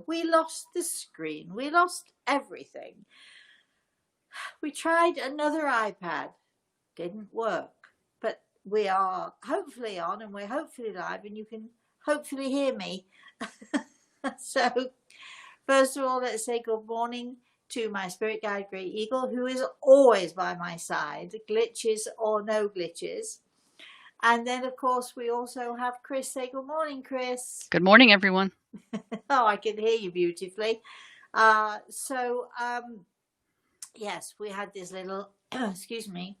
We lost the screen. We lost everything. We tried another iPad. Didn't work. But we are hopefully on, and we're hopefully live, and you can hopefully hear me. So, first of all, let's say good morning to my spirit guide, Great Eagle, who is always by my side, glitches or no glitches. And then, of course, we also have Chris. Say good morning, Chris. Good morning, everyone. Oh, I can hear you beautifully. Yes, we had this little, excuse me,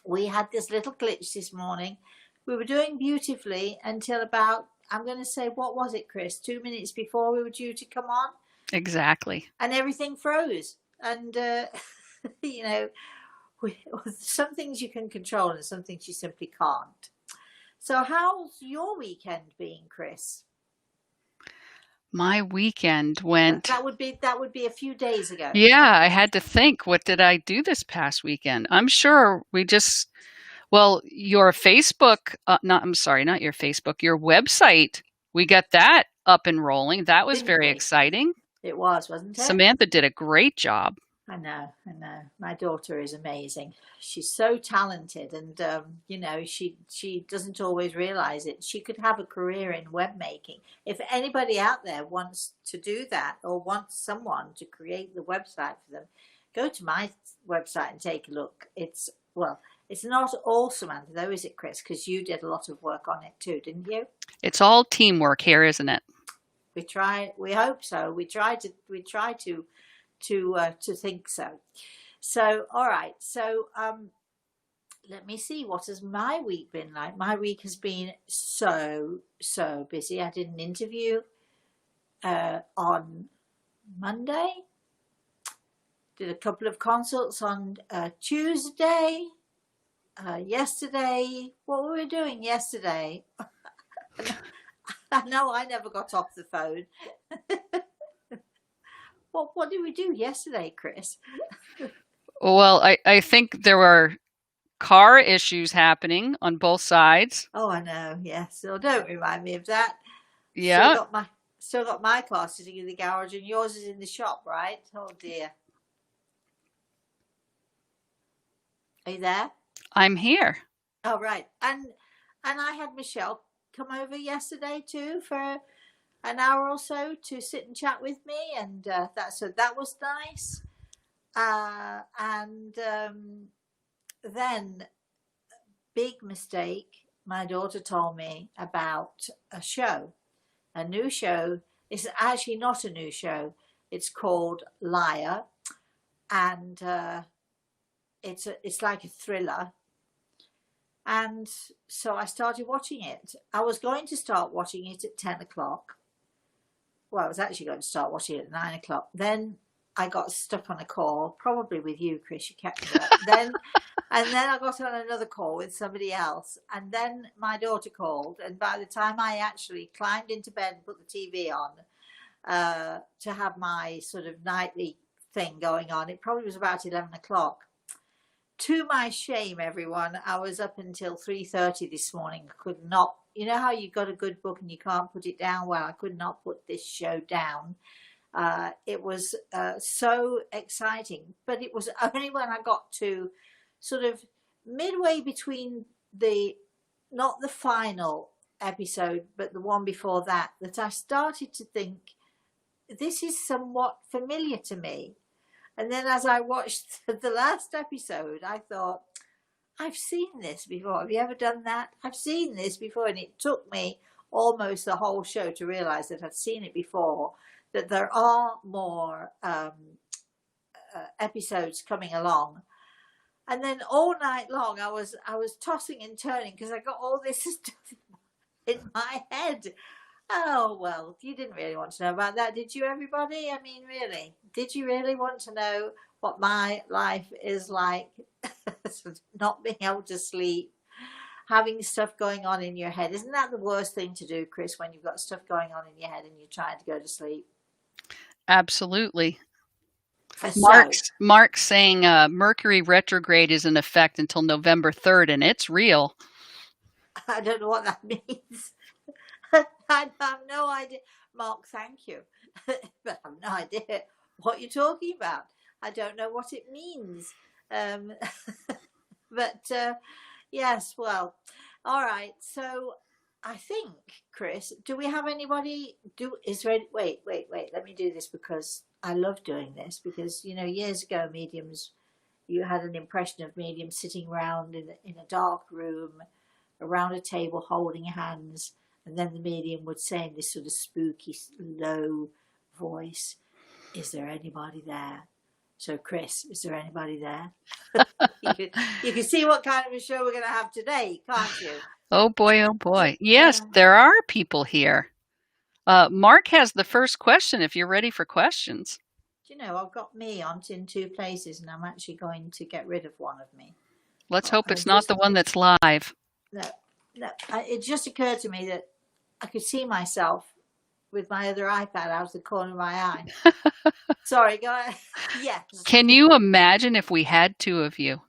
we had this little glitch this morning. We were doing beautifully until about, I'm going to say, what was it, Chris? 2 minutes before we were due to come on. Exactly. And everything froze. And, you know, some things you can control and some things you simply can't. So how's your weekend been, Chris? My weekend went... That would be a few days ago. Yeah, I had to think, what did I do this past weekend? I'm sure your Facebook, not your Facebook, your website, we got that up and rolling. That was very exciting. It was, wasn't it? Samantha did a great job. I know. My daughter is amazing. She's so talented, and you know, she doesn't always realize it. She could have a career in web making. If anybody out there wants to do that, or wants someone to create the website for them, go to my website and take a look. It's not all Samantha though, is it, Chris? Because you did a lot of work on it too, didn't you? It's all teamwork here, isn't it? We try. We hope so. We try to think so. So, all right. So, let me see. What has my week been like? My week has been so busy. I did an interview on Monday. Did a couple of consults on Tuesday. Yesterday, what were we doing yesterday? I know I never got off the phone. What did we do yesterday, Chris? Well, I think there were car issues happening on both sides. Oh, I know. Yes. So don't remind me of that. Yeah. Still got my car sitting in the garage, and yours is in the shop, right? Oh dear. Are you there? I'm here. Oh, right. And I had Michelle come over yesterday too for an hour or so to sit and chat with me, and that was nice. Then big mistake. My daughter told me about a new show. It's actually not a new show. It's called Liar, and it's like a thriller. And so I started watching it. I was going to start watching it at 10 o'clock. Well, I was actually going to start watching it at 9 o'clock. Then I got stuck on a call, probably with you, Chris. You kept me up. And then I got on another call with somebody else. And then my daughter called. And by the time I actually climbed into bed and put the TV on to have my sort of nightly thing going on, it probably was about 11 o'clock. To my shame, everyone, I was up until 3:30 this morning. I could not, you know how you got a good book and you can't put it down? Well, I could not put this show down. It was so exciting, but it was only when I got to sort of midway between not the final episode, but the one before that I started to think, this is somewhat familiar to me. And then as I watched the last episode, I thought, I've seen this before. Have you ever done that? I've seen this before. And it took me almost the whole show to realize that I'd seen it before, that there are more episodes coming along. And then all night long, I was tossing and turning because I got all this stuff in my head. Oh, well, you didn't really want to know about that, did you, everybody? I mean, really, did you really want to know what my life is like? Not being able to sleep, having stuff going on in your head. Isn't that the worst thing to do, Chris, when you've got stuff going on in your head and you're trying to go to sleep? Absolutely. Mark's saying Mercury retrograde is in effect until November 3rd, and it's real. I don't know what that means. I have no idea. Mark, thank you. But I have no idea what you're talking about. I don't know what it means. Um, but yes, well, all right. So I think, Chris, do we have anybody? Is there any, wait. Let me do this because I love doing this because, you know, years ago, mediums, you had an impression of mediums sitting around in a dark room around a table holding hands, and then the medium would say in this sort of spooky, low voice, "Is there anybody there?" So, Chris, is there anybody there? You can see what kind of a show we're going to have today, can't you? Oh boy, oh boy. Yes, there are people here. Mark has the first question if you're ready for questions. Do you know, I've got me on in two places, and I'm actually going to get rid of one of me. Let's hope it's not the one that's live. No, it just occurred to me that I could see myself with my other iPad out of the corner of my eye. Sorry, go ahead. Yes. Can you imagine if we had two of you?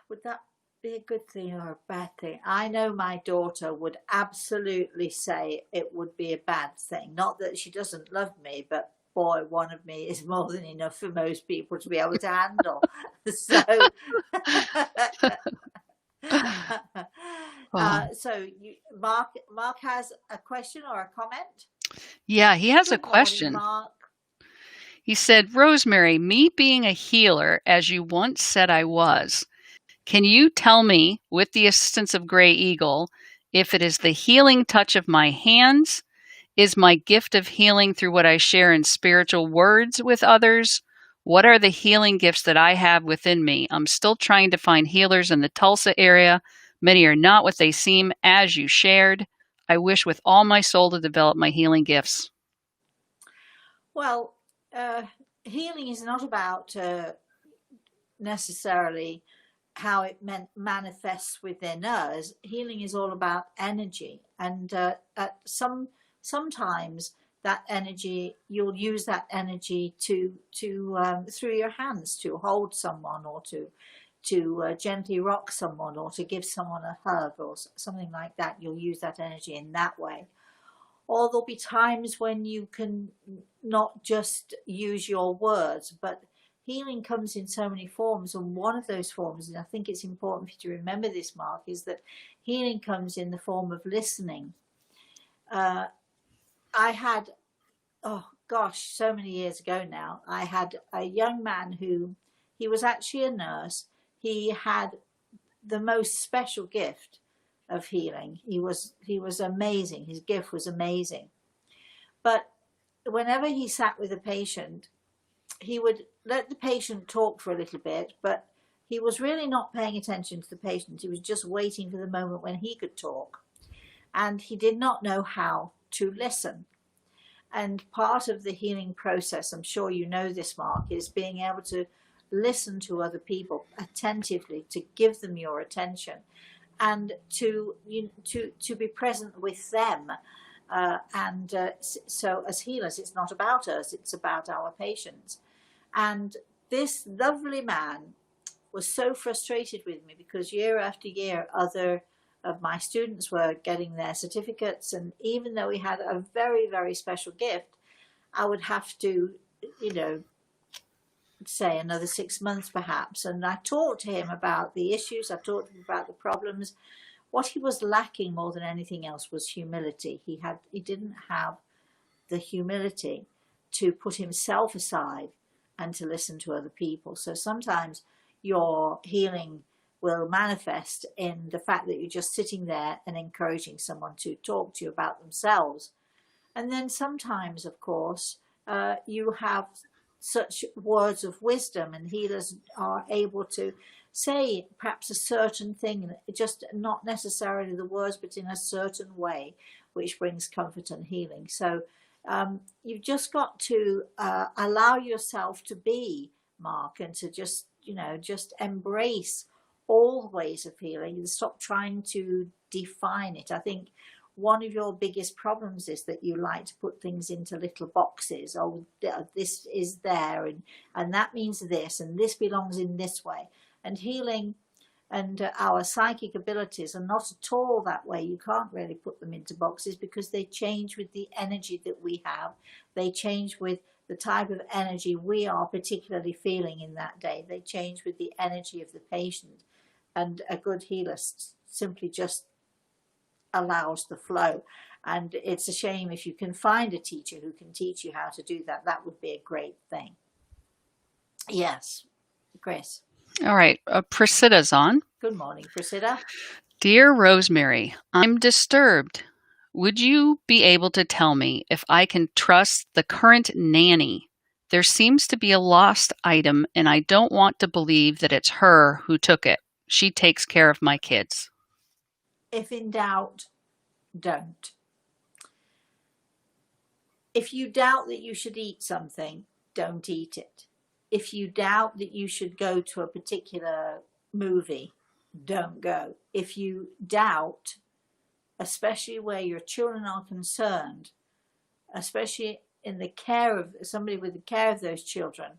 Would that be a good thing or a bad thing? I know my daughter would absolutely say it would be a bad thing. Not that she doesn't love me, but boy, one of me is more than enough for most people to be able to handle. So, Mark has a question or a comment? Yeah, he has a question. Mark. He said, Rosemary, me being a healer, as you once said I was, can you tell me, with the assistance of Grey Eagle, if it is the healing touch of my hands, is my gift of healing through what I share in spiritual words with others? What are the healing gifts that I have within me? I'm still trying to find healers in the Tulsa area. Many are not what they seem, as you shared. I wish with all my soul to develop my healing gifts. Well, healing is not about necessarily how it manifests within us. Healing is all about energy, and sometimes that energy, you'll use that energy to through your hands to hold someone, or to gently rock someone, or to give someone a hug or something like that. You'll use that energy in that way. Or there'll be times when you can not just use your words, but healing comes in so many forms. And one of those forms, and I think it's important for you to remember this, Mark, is that healing comes in the form of listening. I had, oh gosh, so many years ago now, I had a young man who, he was actually a nurse. He had the most special gift of healing. He was amazing. His gift was amazing. But whenever he sat with a patient, he would let the patient talk for a little bit, but he was really not paying attention to the patient. He was just waiting for the moment when he could talk. And he did not know how to listen. And part of the healing process, I'm sure you know this, Mark, is being able to listen to other people attentively, to give them your attention, and to be present with them. So as healers, it's not about us, it's about our patients. And this lovely man was so frustrated with me because year after year, other of my students were getting their certificates. And even though he had a very, very special gift, I would have to, say another 6 months perhaps. And I talked to him about the issues. I talked to him about the problems. What he was lacking more than anything else was humility. He didn't have the humility to put himself aside and to listen to other people. So sometimes your healing will manifest in the fact that you're just sitting there and encouraging someone to talk to you about themselves. And then sometimes, of course, you have such words of wisdom, and healers are able to say perhaps a certain thing, just not necessarily the words, but in a certain way, which brings comfort and healing. So you've just got to allow yourself to be, Mark, and to just embrace all ways of healing and stop trying to define it. I think one of your biggest problems is that you like to put things into little boxes. Oh, this is there, and that means this, and this belongs in this way. And healing, And our psychic abilities are not at all that way. You can't really put them into boxes because they change with the energy that we have. They change with the type of energy we are particularly feeling in that day. They change with the energy of the patient. And a good healer simply just allows the flow. And it's a shame if you can find a teacher who can teach you how to do that. That would be a great thing. Yes, Chris. All right. Priscilla's on. Good morning, Priscilla. Dear Rosemary, I'm disturbed. Would you be able to tell me if I can trust the current nanny? There seems to be a lost item, and I don't want to believe that it's her who took it. She takes care of my kids. If in doubt, don't. If you doubt that you should eat something, don't eat it. If you doubt that you should go to a particular movie, don't go. If you doubt, especially where your children are concerned, especially in the care of somebody with the care of those children,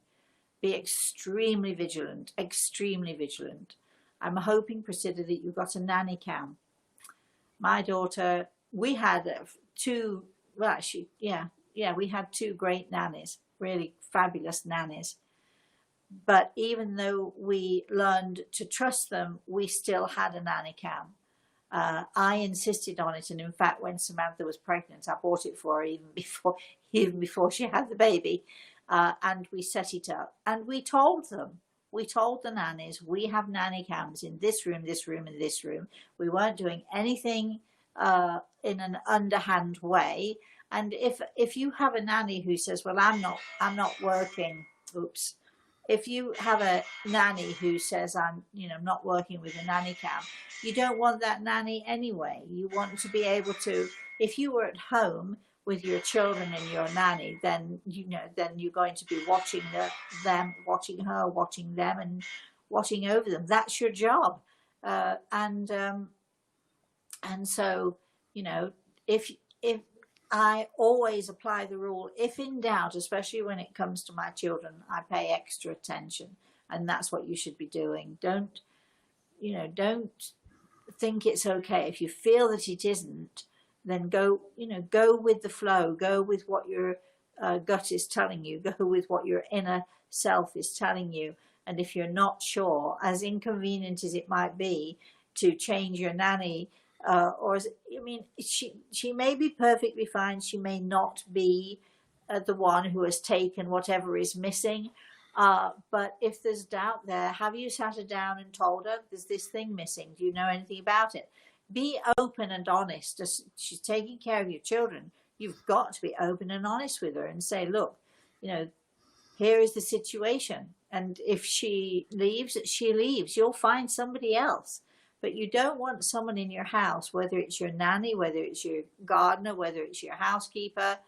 be extremely vigilant, extremely vigilant. I'm hoping, Priscilla, that you got a nanny cam. My daughter, we had two, well, actually, we had two great nannies, really fabulous nannies. But even though we learned to trust them, we still had a nanny cam. I insisted on it, and in fact, when Samantha was pregnant, I bought it for her even before she had the baby, and we set it up. And we told the nannies, we have nanny cams in this room, this room, and this room. We weren't doing anything in an underhand way. And if you have a nanny who says, well, I'm not working, oops. If you have a nanny who says, I'm not working with a nanny cam, you don't want that nanny anyway. You want to be able to, if you were at home with your children and your nanny, then you're going to be watching them, watching her, watching them, and watching over them. That's your job. And so, if I always apply the rule, if in doubt, especially when it comes to my children, I pay extra attention, and that's what you should be doing. Don't think it's okay. If you feel that it isn't, then go with the flow, go with what your gut is telling you, go with what your inner self is telling you. And if you're not sure, as inconvenient as it might be to change your nanny, she may be perfectly fine. She may not be the one who has taken whatever is missing. But if there's doubt there, have you sat her down and told her there's this thing missing? Do you know anything about it? Be open and honest. She's taking care of your children. You've got to be open and honest with her and say, look, here is the situation. And if she leaves, she leaves. You'll find somebody else. But you don't want someone in your house, whether it's your nanny, whether it's your gardener, whether it's your housekeeper,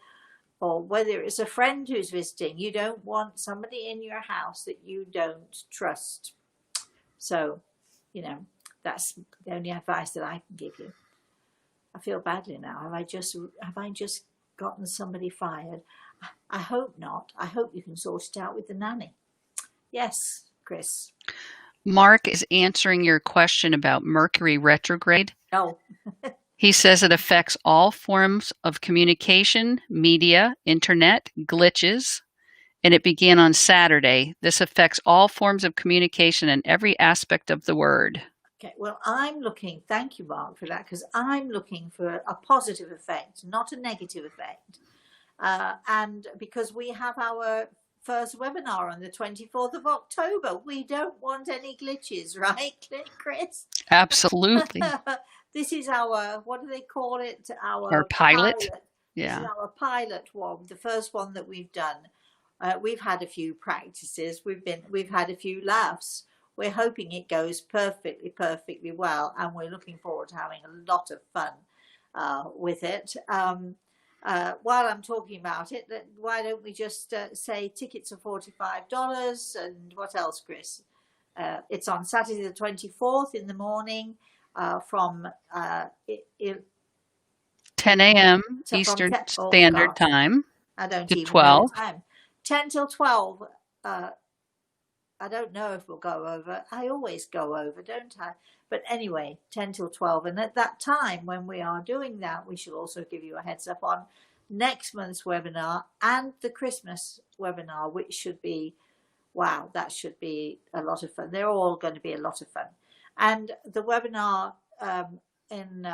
or whether it's a friend who's visiting. You don't want somebody in your house that you don't trust. So, that's the only advice that I can give you. I feel badly now. Have I just gotten somebody fired? I hope not. I hope you can sort it out with the nanny. Yes, Chris. Mark is answering your question about Mercury retrograde. Oh. He says it affects all forms of communication, media, internet, glitches, and it began on Saturday. This affects all forms of communication and every aspect of the word. Okay, well, thank you, Mark, for that, because I'm looking for a positive effect, not a negative effect. And because we have our first webinar on the 24th of October. We don't want any glitches, right, Chris? Absolutely. This is our, what do they call it? Our pilot. Yeah. This is our pilot one, the first one that we've done. We've had a few practices. We've had a few laughs. We're hoping it goes perfectly well, and we're looking forward to having a lot of fun with it. While I'm talking about it, why don't we just say tickets are $45, and what else, Chris? It's on Saturday the 24th in the morning from 10 a.m. Eastern Standard Time. I don't to even 12. know the time. 10 till 12 I don't know if we'll go over. I always go over, don't I? But anyway, 10 till 12. And at that time, when we are doing that, we should also give you a heads up on next month's webinar and the Christmas webinar, which should be, wow, that should be a lot of fun. They're all going to be a lot of fun. And the webinar in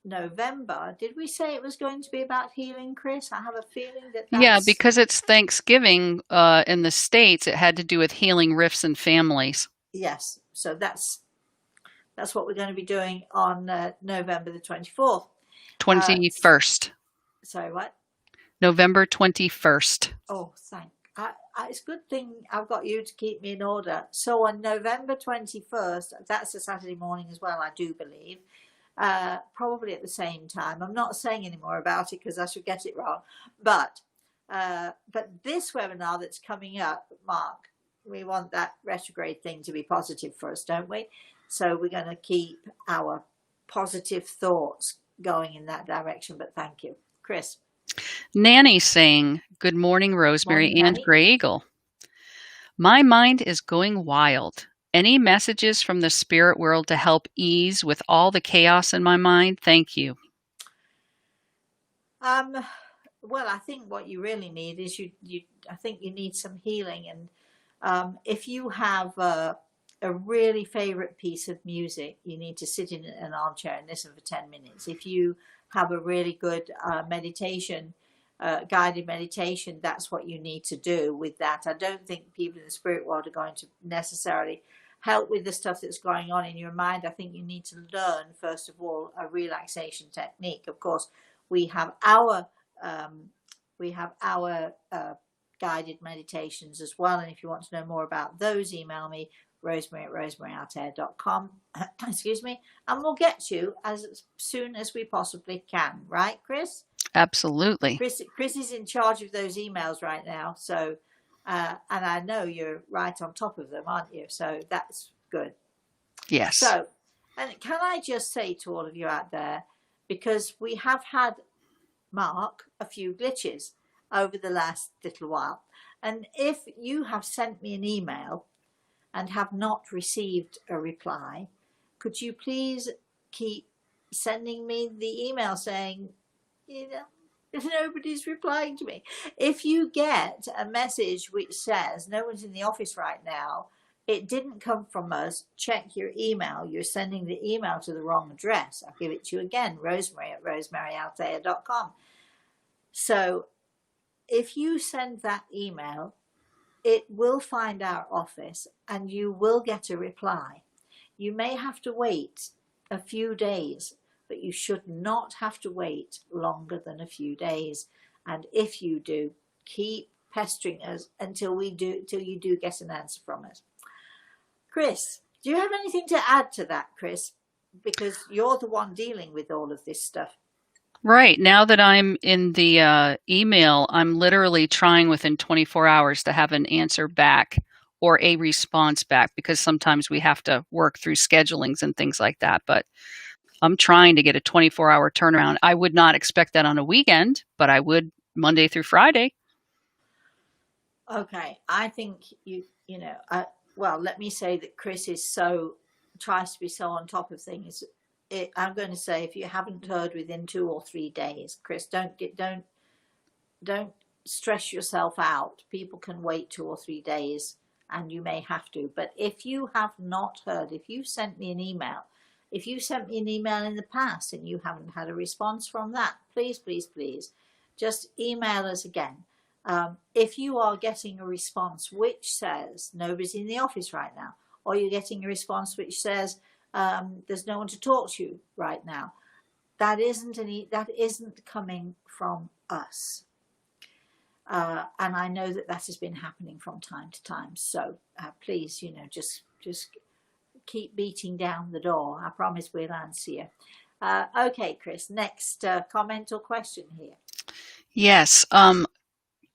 November, did we say it was going to be about healing, Chris? I have a feeling that Yeah, because it's Thanksgiving in the States, it had to do with healing rifts and families. Yes, so that's what we're going to be doing on November the 24th. 21st. Sorry, what? November 21st. Oh, it's a good thing I've got you to keep me in order. So on November 21st, that's a Saturday morning as well, I do believe, probably at the same time. I'm not saying any more about it because I should get it wrong. But this webinar that's coming up, Mark, we want that retrograde thing to be positive for us, don't we? So we're going to keep our positive thoughts going in that direction. But thank you, Chris. Nanny saying, good morning, Rosemary Morning, and Nanny. Grey Eagle. My mind is going wild. Any messages from the spirit world to help ease with all the chaos in my mind? Thank you. Well, I think what you really need is I think you need some healing. And if you have a really favorite piece of music, you need to sit in an armchair and listen for 10 minutes. If you have a really good meditation, guided meditation, that's what you need to do with that. I don't think people in the spirit world are going to necessarily help with the stuff that's going on in your mind. I think you need to learn, first of all, a relaxation technique. Of course, we have our guided meditations as well. And if you want to know more about those, email me, rosemary@rosemaryaltea.com. Excuse me, and we'll get you as soon as we possibly can. Right, Chris? Absolutely. Chris is in charge of those emails right now. So, and I know you're right on top of them, aren't you? So that's good. Yes. So, and can I just say to all of you out there, because we have had, Mark, a few glitches over the last little while. And if you have sent me an email and have not received a reply, could you please keep sending me the email saying, nobody's replying to me. If you get a message which says no one's in the office right now, it didn't come from us, check your email. You're sending the email to the wrong address. I'll give it to you again, rosemary@rosemaryaltea.com. So if you send that email, it will find our office and you will get a reply. You may have to wait a few days, but you should not have to wait longer than a few days. And if you do, keep pestering us until you do get an answer from us. Chris, do you have anything to add to that, Chris? Because you're the one dealing with all of this stuff. Right. Now that I'm in the email, I'm literally trying within 24 hours to have an answer back or a response back, because sometimes we have to work through schedulings and things like that. But I'm trying to get a 24-hour turnaround. I would not expect that on a weekend, but I would Monday through Friday. Okay. I think well, let me say that Chris tries to be so on top of things. I'm going to say, if you haven't heard within 2 or 3 days, Chris, don't stress yourself out. People can wait 2 or 3 days and you may have to. But if you have not heard, if you sent me an email in the past and you haven't had a response from that, please, please, please, just email us again. If you are getting a response which says nobody's in the office right now, or you're getting a response which says there's no one to talk to right now, that isn't coming from us. And I know that has been happening from time to time. So please, just keep beating down the door. I promise we'll answer you. Okay, Chris, next comment or question here. Yes.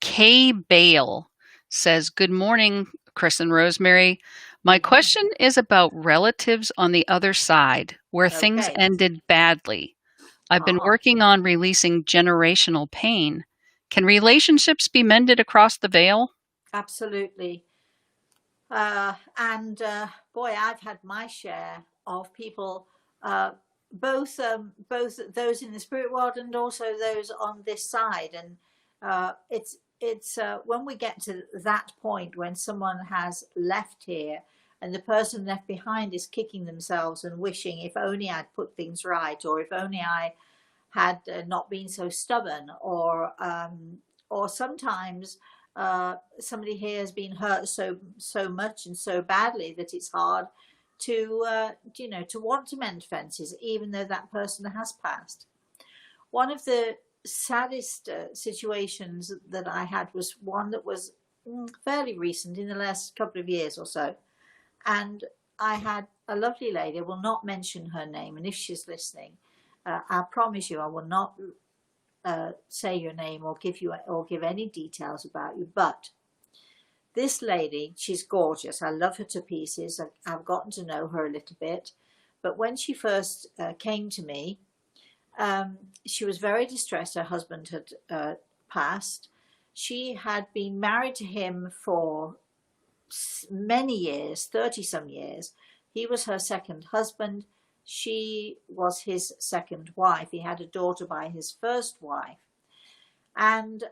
Kay Bale says, good morning, Chris and Rosemary. My question is about relatives on the other side where things ended badly. I've been working on releasing generational pain. Can relationships be mended across the veil? Absolutely. Boy, I've had my share of people, uh, both those in the spirit world and also those on this side. And it's when we get to that point when someone has left here and the person left behind is kicking themselves and wishing, if only I'd put things right, or if only I had not been so stubborn, or sometimes somebody here has been hurt so much and so badly that it's hard to to want to mend fences, even though that person has passed. One of the saddest situations that I had was one that was fairly recent, in the last couple of years or so, and I had a lovely lady. I will not mention her name, and if she's listening, I promise you I will not say your name or give any details about you. But this lady, she's gorgeous. I love her to pieces. I've gotten to know her a little bit. But when she first came to me, she was very distressed. Her husband had passed. She had been married to him for many years, 30-some years. He was her second husband. She was his second wife. He had a daughter by his first wife. And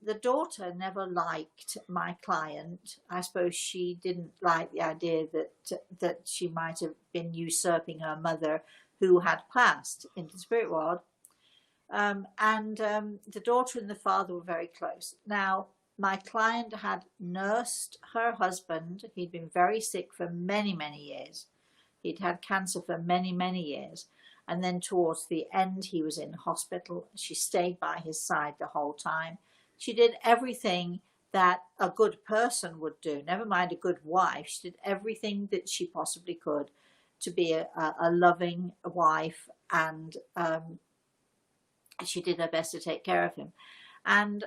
the daughter never liked my client. I suppose she didn't like the idea that she might have been usurping her mother, who had passed into the spirit world. The daughter and the father were very close. Now, my client had nursed her husband. He'd been very sick for many, many years. He'd had cancer for many, many years. And then towards the end, he was in hospital. She stayed by his side the whole time. She did everything that a good person would do, never mind a good wife. She did everything that she possibly could to be a loving wife, and she did her best to take care of him. And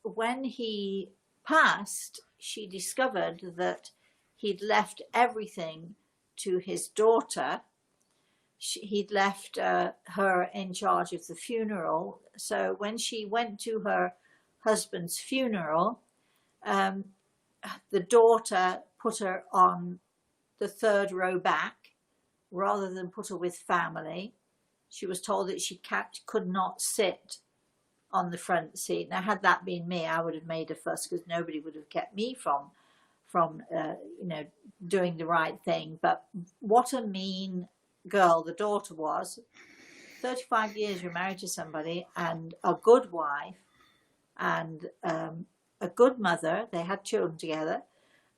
when he passed, she discovered that he'd left everything to his daughter. He'd left her in charge of the funeral. So when she went to her husband's funeral, the daughter put her on the third row back rather than put her with family. She was told that she could not sit on the front seat. Now, had that been me, I would have made a fuss, because nobody would have kept me from doing the right thing. But what a mean girl the daughter was. 35 years you're married to somebody, and a good wife, and a good mother. They had children together,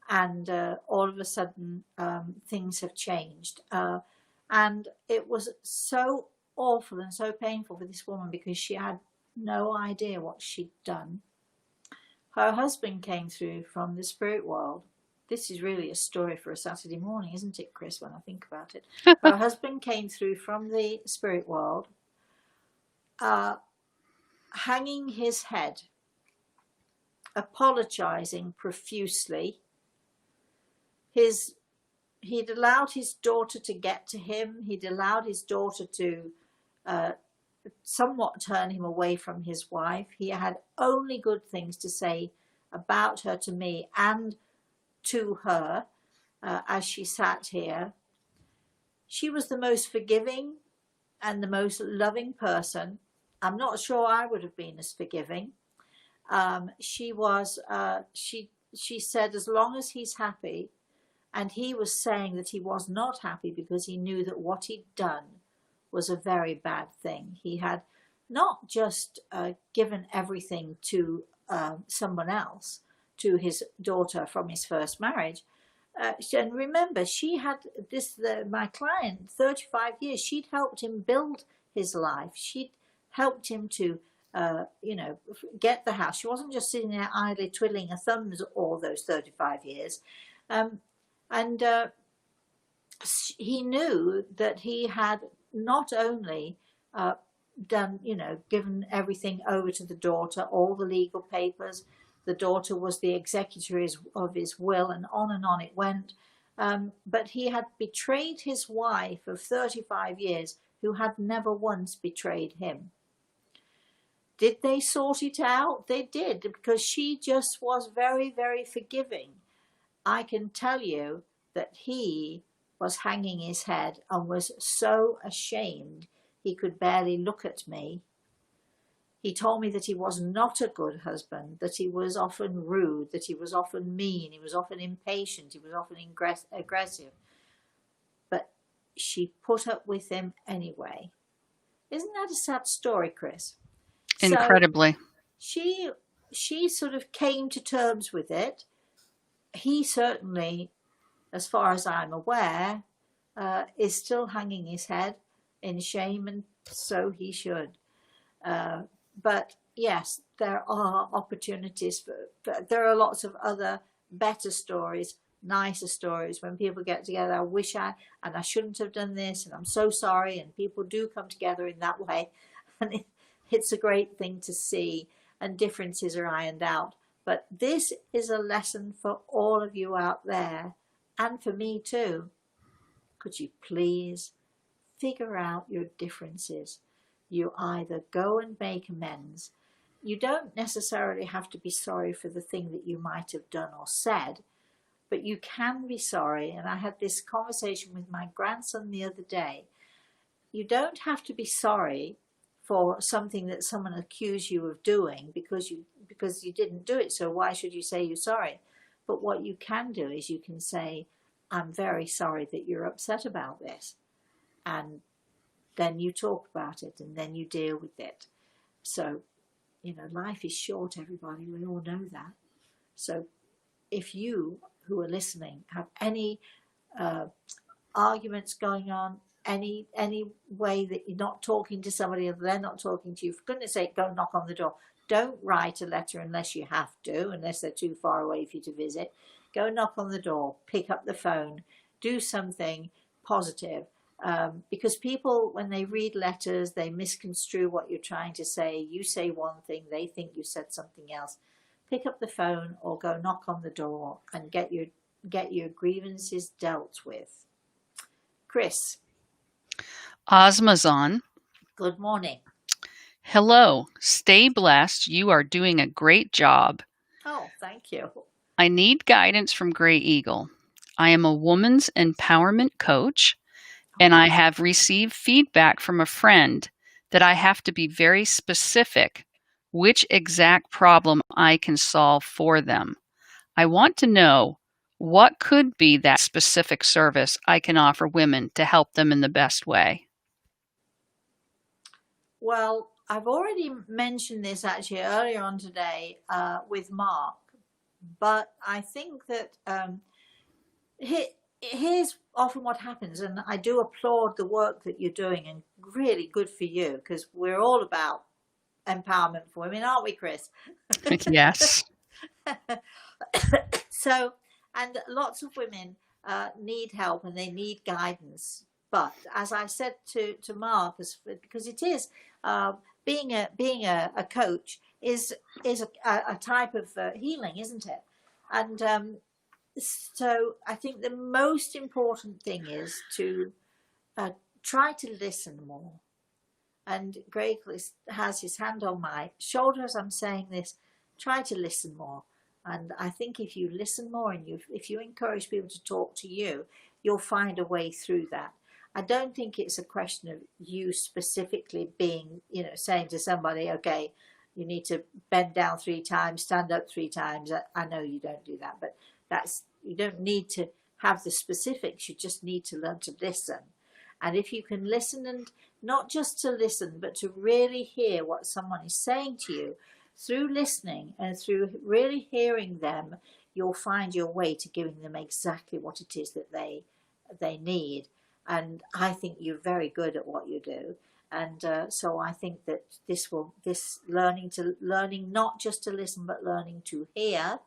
and all of a sudden things have changed. And it was so awful and so painful for this woman, because she had no idea what she'd done. Her husband came through from the spirit world. This is really a story for a Saturday morning, isn't it, Chris, when I think about it? Her husband came through from the spirit world, hanging his head, apologizing profusely. He'd allowed his daughter to get to him. He'd allowed his daughter to somewhat turn him away from his wife. He had only good things to say about her to me and to her as she sat here. She was the most forgiving and the most loving person. I'm not sure I would have been as forgiving. She said, as long as he's happy, and he was saying that he was not happy because he knew that what he'd done was a very bad thing. He had not just given everything to someone else, to his daughter from his first marriage. And remember, she had my client, 35 years, she'd helped him build his life. She'd helped him to, get the house. She wasn't just sitting there idly twiddling her thumbs all those 35 years. He knew that he had not only done, given everything over to the daughter, all the legal papers. The daughter was the executor of his will, and on it went. But he had betrayed his wife of 35 years, who had never once betrayed him. Did they sort it out? They did, because she just was very, very forgiving. I can tell you that he was hanging his head and was so ashamed he could barely look at me. He told me that he was not a good husband, that he was often rude, that he was often mean, he was often impatient, he was often aggressive. But she put up with him anyway. Isn't that a sad story, Chris? Incredibly. So she sort of came to terms with it. He certainly, as far as I'm aware, is still hanging his head in shame, and so he should. But yes, there are opportunities there are lots of other better stories, nicer stories when people get together. I wish and I shouldn't have done this, and I'm so sorry. And people do come together in that way, and it's a great thing to see, and differences are ironed out. But this is a lesson for all of you out there, and for me too. Could you please figure out your differences? You either go and make amends. You don't necessarily have to be sorry for the thing that you might have done or said, but you can be sorry. And I had this conversation with my grandson the other day. You don't have to be sorry for something that someone accused you of doing because you didn't do it. So why should you say you're sorry? But what you can do is you can say, I'm very sorry that you're upset about this. And then you talk about it, and then you deal with it. So, life is short, everybody. We all know that. So if you who are listening have any arguments going on, any way that you're not talking to somebody or they're not talking to you, for goodness sake, go knock on the door. Don't write a letter unless you have to, unless they're too far away for you to visit. Go knock on the door, pick up the phone, do something positive. Because people, when they read letters, they misconstrue what you're trying to say. You say one thing, they think you said something else. Pick up the phone or go knock on the door and get your grievances dealt with. Chris. Ozma's on. Good morning. Hello. Stay blessed. You are doing a great job. Oh, thank you. I need guidance from Gray Eagle. I am a woman's empowerment coach, and I have received feedback from a friend that I have to be very specific which exact problem I can solve for them. I want to know what could be that specific service I can offer women to help them in the best way. Well, I've already mentioned this actually earlier on today with Mark, but I think that here's often what happens, and I do applaud the work that you're doing, and really good for you, because we're all about empowerment for women, aren't we, Chris? Yes. So, and lots of women need help and they need guidance. But as I said to Mark, because it is being a coach is a type of healing, isn't it? And so I think the most important thing is to try to listen more. And Greg has his hand on my shoulder as I'm saying this. Try to listen more. And I think if you listen more and if you encourage people to talk to you, you'll find a way through that. I don't think it's a question of you specifically being, saying to somebody, okay, you need to bend down 3 times, stand up 3 times. I know you don't do that, but you don't need to have the specifics. You just need to learn to listen. And if you can listen, and not just to listen, but to really hear what someone is saying to you, through listening and through really hearing them, you'll find your way to giving them exactly what it is that they need. And I think you're very good at what you do. And so I think that this learning not just to listen, but learning to hear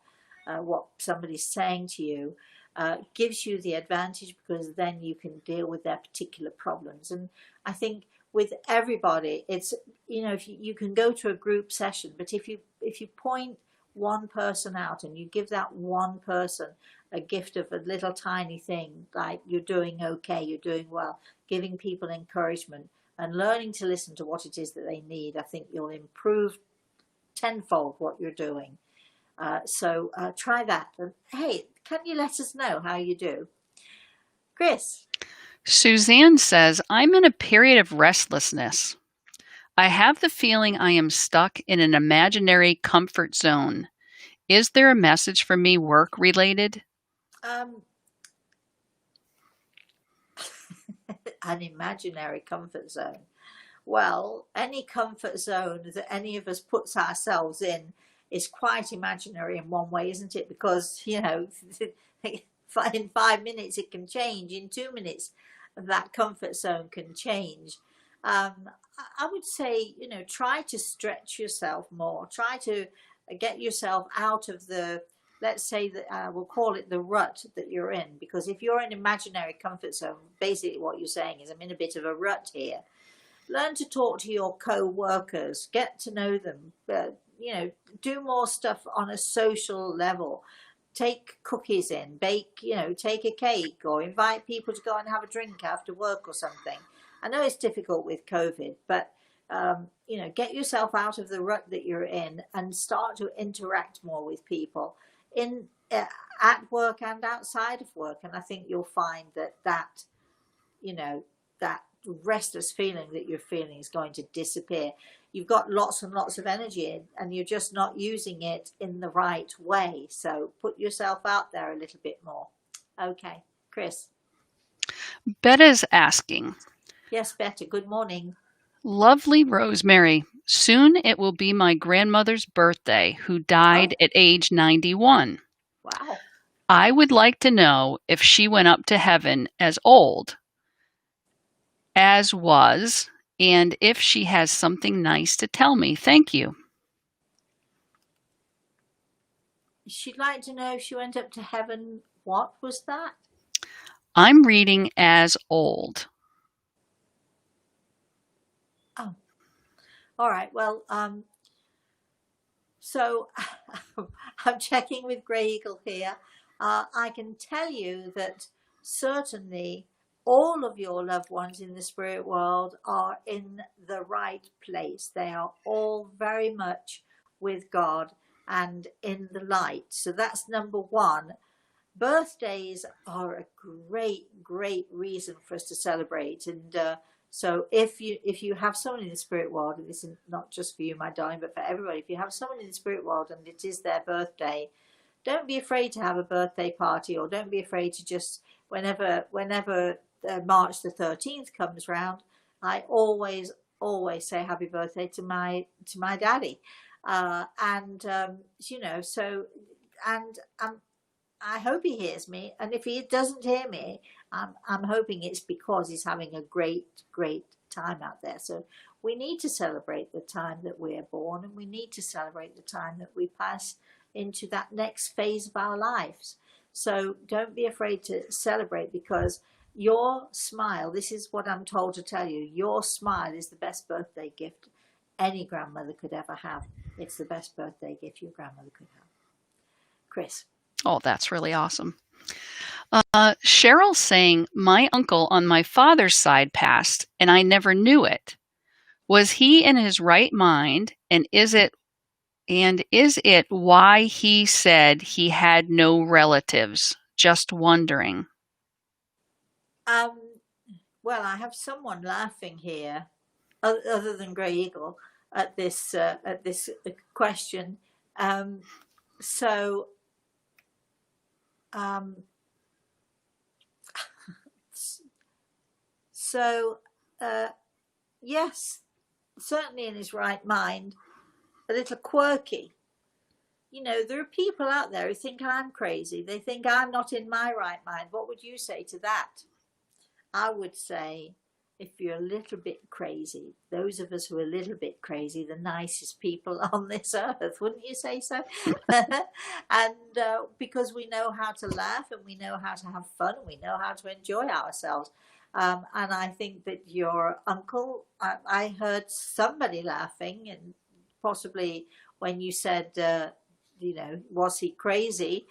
what somebody's saying to you, gives you the advantage, because then you can deal with their particular problems. And I think with everybody, it's, if you can go to a group session, but if you point one person out and you give that one person a gift of a little tiny thing, like you're doing okay, you're doing well, giving people encouragement and learning to listen to what it is that they need, I think you'll improve tenfold what you're doing. So try that. And hey, can you let us know how you do? Chris? Suzanne says, I'm in a period of restlessness. I have the feeling I am stuck in an imaginary comfort zone. Is there a message for me work related? An imaginary comfort zone. Well, any comfort zone that any of us puts ourselves in is quite imaginary in one way, isn't it? Because, you know, in 5 minutes it can change. In 2 minutes, that comfort zone can change. I would say, you know, try to stretch yourself more. Try to get yourself out of the, let's say that we'll call it the rut that you're in. Because if you're in imaginary comfort zone, basically what you're saying is, I'm in a bit of a rut here. Learn to talk to your co-workers, get to know them, you know, do more stuff on a social level. Take cookies in, bake, you know, take a cake, or invite people to go and have a drink after work or something. I know it's difficult with COVID, but, you know, get yourself out of the rut that you're in and start to interact more with people at work and outside of work. And I think you'll find that, you know, that restless feeling that you're feeling is going to disappear. You've got lots and lots of energy and you're just not using it in the right way. So put yourself out there a little bit more. Okay, Chris. Betta's asking. Yes, Betta, good morning. Lovely Rosemary, soon it will be my grandmother's birthday, who died at age 91. Wow. I would like to know if she went up to heaven as old as was, and if she has something nice to tell me. Thank you. She'd like to know if she went up to heaven. What was that? I'm reading as old. Oh, all right. Well, so I'm checking with Grey Eagle here. I can tell you that certainly all of your loved ones in the spirit world are in the right place. They are all very much with God and in the light. So that's number one. Birthdays are a great reason for us to celebrate. And so if you have someone in the spirit world, and this is not just for you, my darling, but for everybody, if you have someone in the spirit world and it is their birthday, don't be afraid to have a birthday party, or don't be afraid to just, whenever March the 13th comes round, I always say happy birthday to my daddy. You know, so, and I hope he hears me, and if he doesn't hear me, I'm hoping it's because he's having a great time out there. So we need to celebrate the time that we're born, and we need to celebrate the time that we pass into that next phase of our lives. So don't be afraid to celebrate, because your smile, this is what I'm told to tell you, your smile is the best birthday gift any grandmother could ever have. It's the best birthday gift your grandmother could have. Chris. Oh, that's really awesome. Cheryl saying, my uncle on my father's side passed, and I never knew it. Was he in his right mind, and is it why he said he had no relatives? Just wondering. Well, I have someone laughing here, other than Grey Eagle, at this question. Yes, certainly in his right mind, a little quirky. You know, there are people out there who think I'm crazy. They think I'm not in my right mind. What would you say to that? I would say, if you're a little bit crazy, those of us who are a little bit crazy, the nicest people on this earth, wouldn't you say so? And because we know how to laugh, and we know how to have fun, and we know how to enjoy ourselves. And I think that your uncle, I heard somebody laughing, and possibly when you said, you know, was he crazy?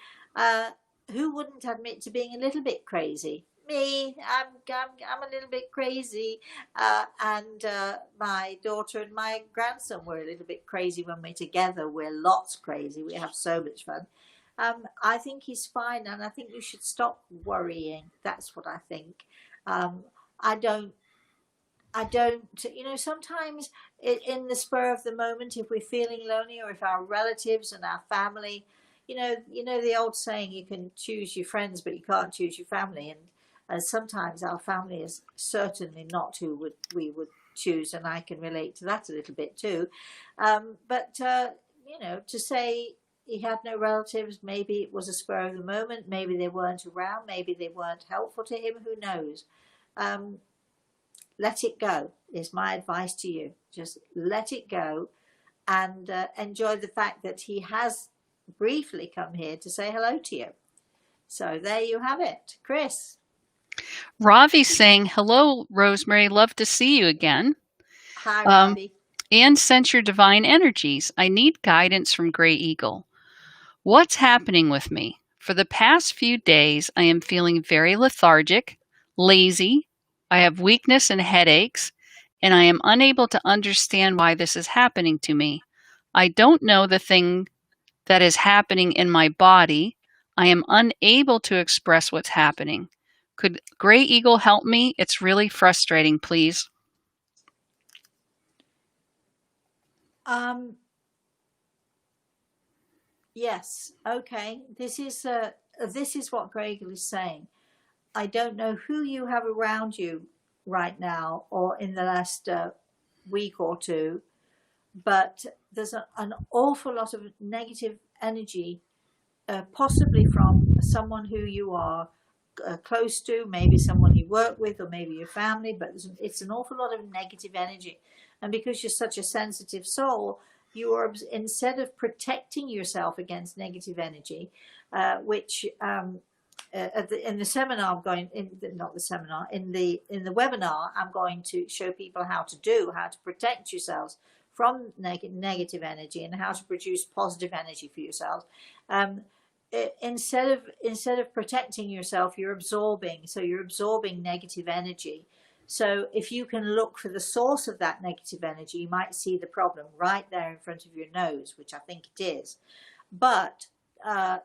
Who wouldn't admit to being a little bit crazy? Me, I'm a little bit crazy, and my daughter and my grandson were a little bit crazy when we're together. We're lots crazy. We have so much fun. I think he's fine, and I think you should stop worrying. That's what I think. Um, I don't. I don't. You know, sometimes in the spur of the moment, if we're feeling lonely, or if our relatives and our family, you know the old saying, you can choose your friends, but you can't choose your family, and sometimes our family is certainly not who we would choose, and I can relate to that a little bit too. But you know, to say he had no relatives, maybe it was a spur of the moment, maybe they weren't around, maybe they weren't helpful to him, who knows. Um, let it go is my advice to you. Just let it go, and enjoy the fact that he has briefly come here to say hello to you. So there you have it. Chris. Ravi's saying, hello, Rosemary. Love to see you again. Hi, Um, Ravi. and sense your divine energies. I need guidance from Grey Eagle. What's happening with me? For the past few days, I am feeling very lethargic, lazy. I have weakness and headaches, and I am unable to understand why this is happening to me. I don't know the thing that is happening in my body. I am unable to express what's happening. Could Grey Eagle help me? It's really frustrating, please. Um, yes. Okay. This is what Gregor is saying. I don't know who you have around you right now or in the last week or two, but there's an awful lot of negative energy, possibly from someone who you are close to, maybe someone you work with, or maybe your family, but it's an awful lot of negative energy. And because you're such a sensitive soul, you are, instead of protecting yourself against negative energy, which in the seminar I'm going in, not the seminar, in the webinar, I'm going to show people how to protect yourselves from negative energy, and how to produce positive energy for yourselves. Instead of protecting yourself, you're absorbing. So you're absorbing negative energy. So if you can look for the source of that negative energy, you might see the problem right there in front of your nose, which I think it is. But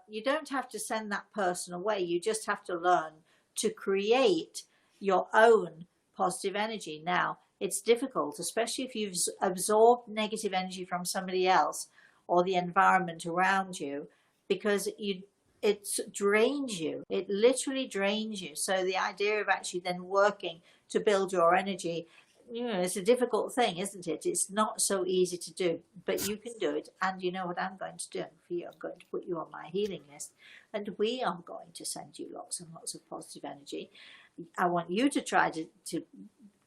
you don't have to send that person away. You just have to learn to create your own positive energy. Now, it's difficult, especially if you've absorbed negative energy from somebody else or the environment around you, because it drains you. It literally drains you. So the idea of actually then working to build your energy, you know, it's a difficult thing, isn't it? It's not so easy to do, but you can do it. And you know what I'm going to do for you? I'm going to put you on my healing list, and we are going to send you lots and lots of positive energy. I want you to try to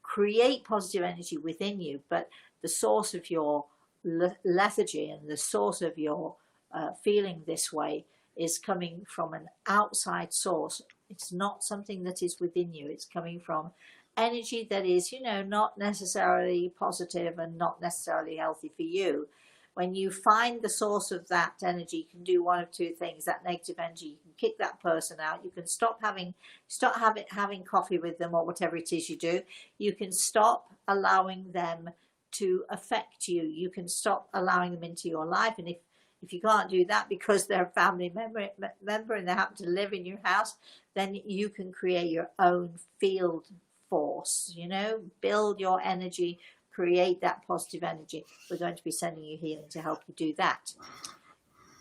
create positive energy within you, but the source of your lethargy and the source of your feeling this way is coming from an outside source. It's not something that is within you. It's coming from energy that is, you know, not necessarily positive and not necessarily healthy for you. When you find the source of that energy, you can do one of two things. That negative energy, you can kick that person out. You can stop having coffee with them, or whatever it is you do. You can stop allowing them to affect you. You can stop allowing them into your life. And if you can't do that because they're a family member and they happen to live in your house, then you can create your own field force, you know, build your energy, create that positive energy. We're going to be sending you healing to help you do that.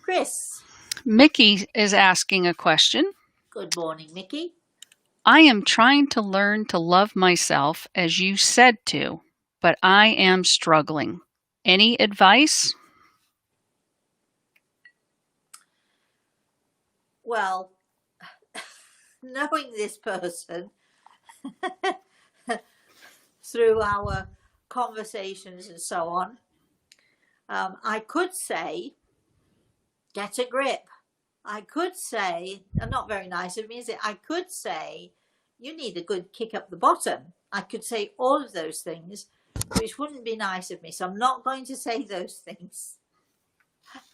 Chris. Mickey is asking a question. Good morning, Mickey. I am trying to learn to love myself as you said to, but I am struggling. Any advice? Well, knowing this person through our conversations and so on, I could say, get a grip. I could say, not very nice of me, is it? I could say, you need a good kick up the bottom. I could say all of those things, which wouldn't be nice of me. So I'm not going to say those things.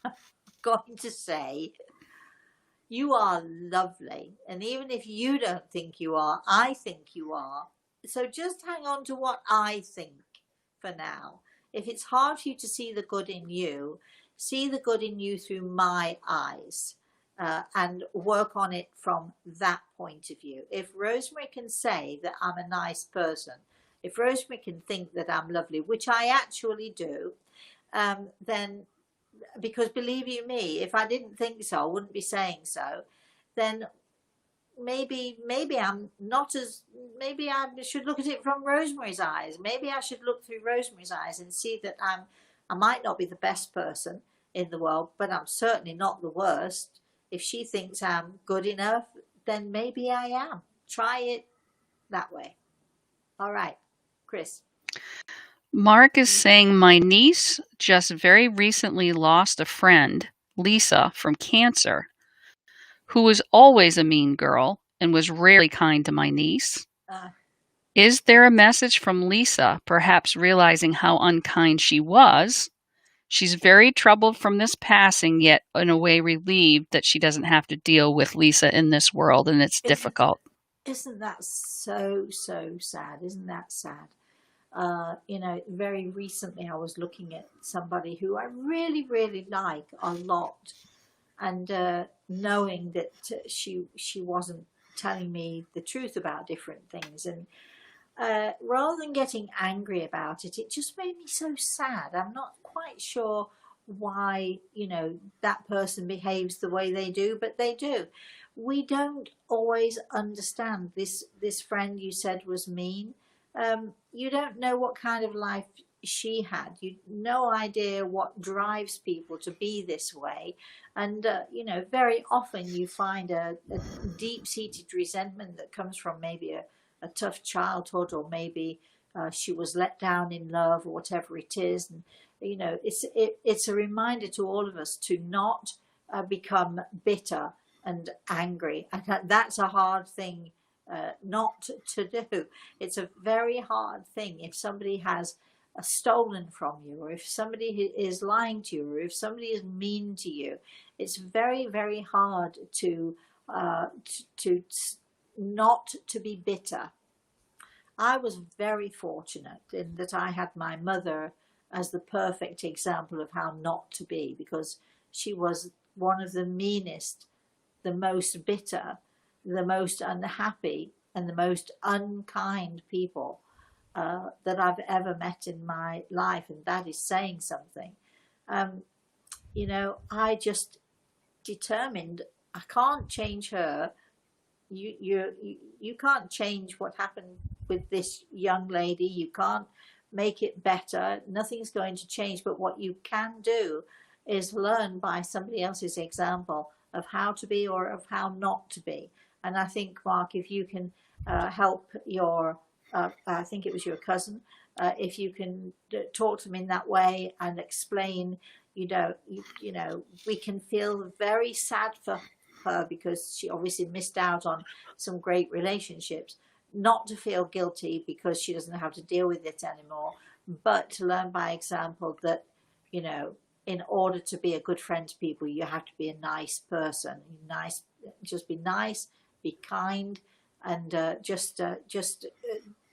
I'm going to say, you are lovely. And even if you don't think you are, I think you are. So just hang on to what I think for now. If it's hard for you to see the good in you, see the good in you through my eyes. and work on it from that point of view. If Rosemary can say that I'm a nice person, if Rosemary can think that I'm lovely, which I actually do, then, because believe you me, if I didn't think so, I wouldn't be saying so, then maybe I'm not as, maybe I should look at it from Rosemary's eyes. Maybe I should look through Rosemary's eyes and see that I might not be the best person in the world, but I'm certainly not the worst. If she thinks I'm good enough, then maybe I am. Try it that way. All right, Chris. Mark is saying my niece just very recently lost a friend, Lisa, from cancer, who was always a mean girl and was rarely kind to my niece. Is there a message from Lisa, perhaps realizing how unkind she was? She's very troubled from this passing, yet in a way relieved that she doesn't have to deal with Lisa in this world, and it's difficult. Isn't that so sad? Isn't that sad? Very recently I was looking at somebody who I really, really like a lot, and knowing that she wasn't telling me the truth about different things, and rather than getting angry about it, it just made me so sad. I'm not quite sure why that person behaves the way they do, but they do. We don't always understand this friend you said was mean. You don't know what kind of life she had. You no idea what drives people to be this way, and very often you find a deep-seated resentment that comes from maybe a tough childhood, or maybe she was let down in love, or whatever it is. And it's a reminder to all of us to not become bitter and angry, and that's a hard thing not to do. It's a very hard thing if somebody has stolen from you, or if somebody is lying to you, or if somebody is mean to you. It's very, very hard to not to be bitter. I was very fortunate in that I had my mother as the perfect example of how not to be, because she was one of the meanest, the most bitter, the most unhappy, and the most unkind people that I've ever met in my life, and that is saying something. I just determined I can't change her. You can't change what happened with this young lady. You can't make it better. Nothing's going to change, but what you can do is learn by somebody else's example of how to be or of how not to be. And I think, Mark, if you can help your I think it was your cousin, if you can talk to them in that way and explain, we can feel very sad for her because she obviously missed out on some great relationships. Not to feel guilty because she doesn't have to deal with it anymore, but to learn by example that, in order to be a good friend to people, you have to be a nice person. Just be nice, be kind, and just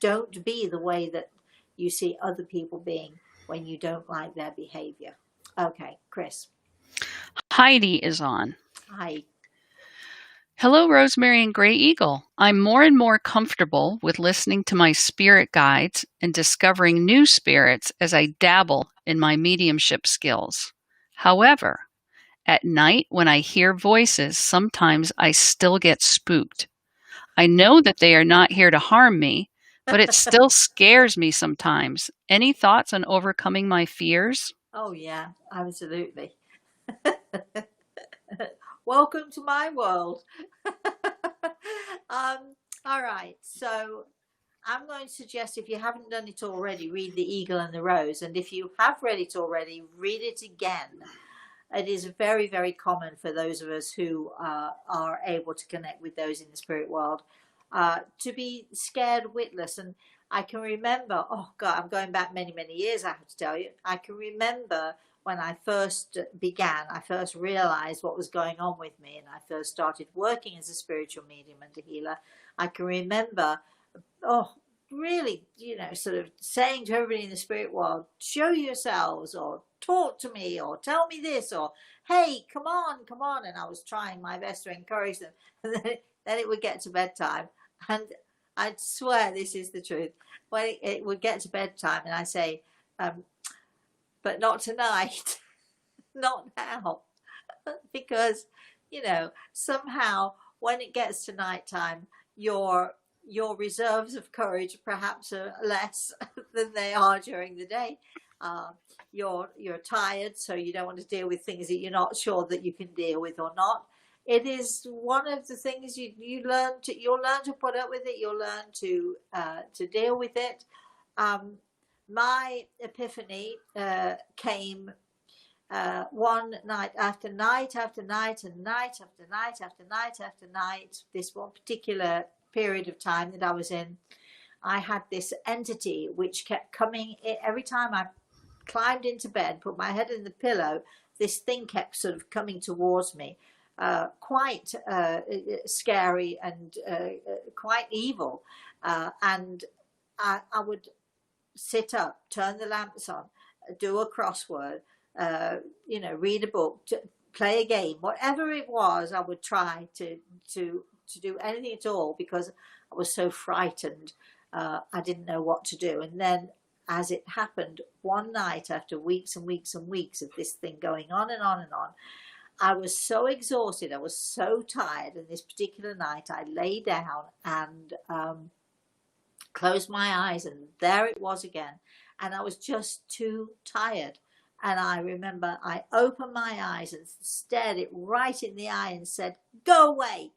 don't be the way that you see other people being when you don't like their behavior. Okay, Chris. Heidi is on. Hi. Hello, Rosemary and Gray Eagle. I'm more and more comfortable with listening to my spirit guides and discovering new spirits as I dabble in my mediumship skills. However, at night when I hear voices, sometimes I still get spooked. I know that they are not here to harm me, but it still scares me sometimes. Any thoughts on overcoming my fears? Oh, yeah, absolutely. Welcome to my world. All right, so I'm going to suggest, if you haven't done it already, read The Eagle and the Rose. And if you have read it already, read it again. It is very, very common for those of us who are able to connect with those in the spirit world to be scared witless. And I can remember, oh God, I'm going back many, many years, I have to tell you. I can remember when I first realized what was going on with me, and I first started working as a spiritual medium and a healer. I can remember, really, sort of saying to everybody in the spirit world, show yourselves, or talk to me, or tell me this, or hey, come on, come on. And I was trying my best to encourage them. And then it would get to bedtime. And I'd swear this is the truth. When it would get to bedtime and I say, but not tonight, not now. Because, somehow when it gets to nighttime, your reserves of courage perhaps are less than they are during the day. You're tired, so you don't want to deal with things that you're not sure that you can deal with or not. It is one of the things you'll learn to put up with it. You'll learn to deal with it. My epiphany came one night after night after night, and night after night after night after night. This one particular period of time that I was in, I had this entity which kept coming every time I climbed into bed, put my head in the pillow. This thing kept sort of coming towards me, quite scary and quite evil. And I would sit up, turn the lamps on, do a crossword, read a book, play a game, whatever it was. I would try to do anything at all because I was so frightened. I didn't know what to do. And then, as it happened, one night after weeks and weeks and weeks of this thing going on and on and on, I was so exhausted, I was so tired, and this particular night I lay down and closed my eyes, and there it was again, and I was just too tired. And I remember I opened my eyes and stared it right in the eye and said, "Go away,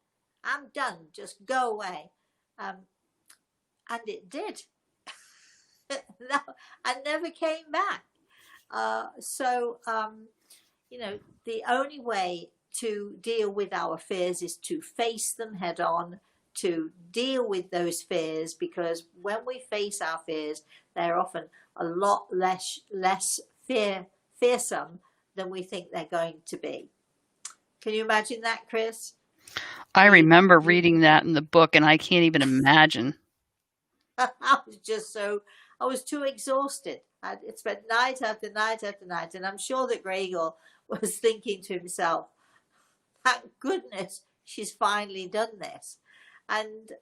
I'm done, just go away." And it did. No, I never came back. The only way to deal with our fears is to face them head on, to deal with those fears, because when we face our fears, they're often a lot less fearsome than we think they're going to be. Can you imagine that, Chris? I remember reading that in the book, and I can't even imagine. I was too exhausted. I'd spent night after night after night, and I'm sure that Grey Eagle was thinking to himself, thank goodness she's finally done this. And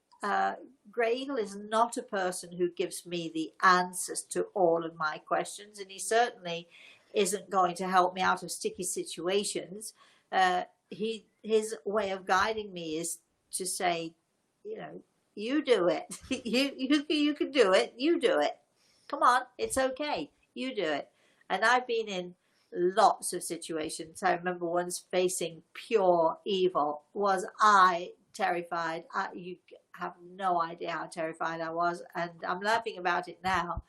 Grey Eagle is not a person who gives me the answers to all of my questions, and he certainly isn't going to help me out of sticky situations. His way of guiding me is to say, you do it. You can do it. You do it. Come on, it's okay. You do it. And I've been in lots of situations. I remember once facing pure evil. Was I terrified? You have no idea how terrified I was, and I'm laughing about it now.